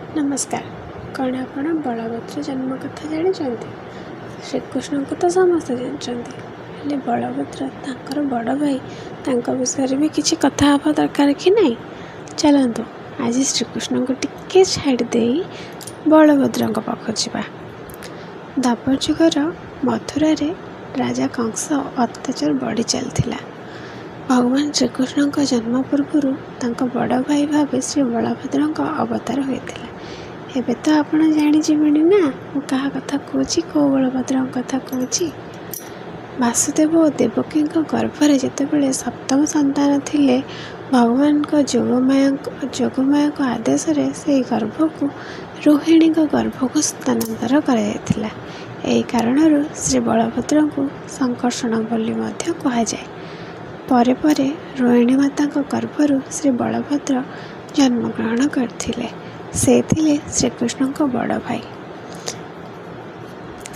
नमस्कार। कौन आपण बलभद्र जन्म कथा जानते? श्रीकृष्ण को तो समस्त जानते, हेले बलभद्र तांकर बड़ भाई तांको विषय भी किसी कथा हवा दरकार कि नहीं। चलतु आज श्रीकृष्ण को टिके छाड़ दे बलभद्र पाख जा। द्वापर जुगर मथुरा रे राजा कंस अत्याचार बढ़ी चलता। भगवान श्रीकृष्ण जन्म पूर्व तांको बड़ भाई भावे श्री बलभद्र अवतार होता। एबे तो आपण जानी ना मु कहा कथा कहूँ, कौ बलभद्र कथा कहूँ। वासुदेव और देवकी गर्भरे जितेबाला सप्तम संतान थिले, भगवान को जोगमाया को आदेश से गर्भ को रोहिणी गर्भ को स्थानांतर कर कारण श्री बलभद्र को संकर्षण बोली कहुए। परे परे रोहिणी माता गर्भरु श्री बलभद्र जन्म ग्रहण करथिले। से थिले श्रीकृष्ण को बड़ भाई।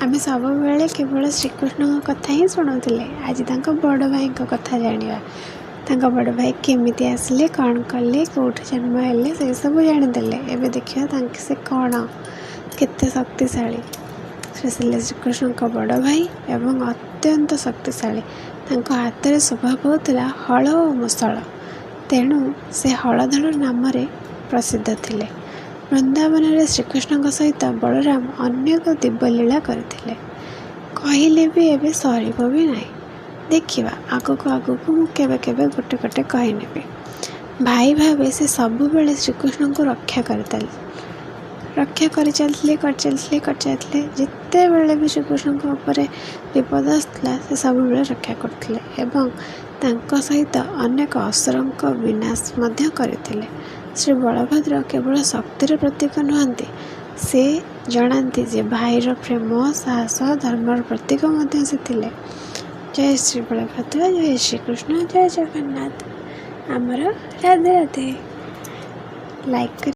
आमे सब बेले केवल श्रीकृष्ण कथा ही शुणुले, आज तांको बड़ भाई कथा जानिबा। तांको बड़ भाई केमिति आसले, कौन कले, कौट जन्म हेले, से सब जानीदेले। एबे देखियो तांके से कौन केते शक्तिशाली। श्रीकृष्ण को बड़ भाई एवं अत्यंत शक्तिशाली। तांको हाथ में स्वभाव होता हल और मुसल, तेणु से हलधर नाम प्रसिद्ध थिले। वृंदावन में श्रीकृष्ण सहित बलराम अनेक दिव्यलीला करथिले। कहले भी एबे सरीब भी नहीं। देखिबा आगक आगक मु केबे केबे गोटे गोटे कहीनेबी। भाई भावे से सब बेले श्रीकृष्ण को रक्षा कर चलते जिते बेले भी श्रीकृष्ण ऊपर विपद आसला से सब बेले रक्षा करथिले एवं तांको सहित अनेक असुरों को विनाश मध्य करथिले। श्री बलभद्र केवल शक्तिर प्रतीक नुहंती, से जनाती जे भाईर प्रेम, साहस, धर्मर प्रतीक मध्य से थिले। जय श्री बलभद्र, जय श्री कृष्ण, जय जगन्नाथ। आमर राधे राधे। लाइक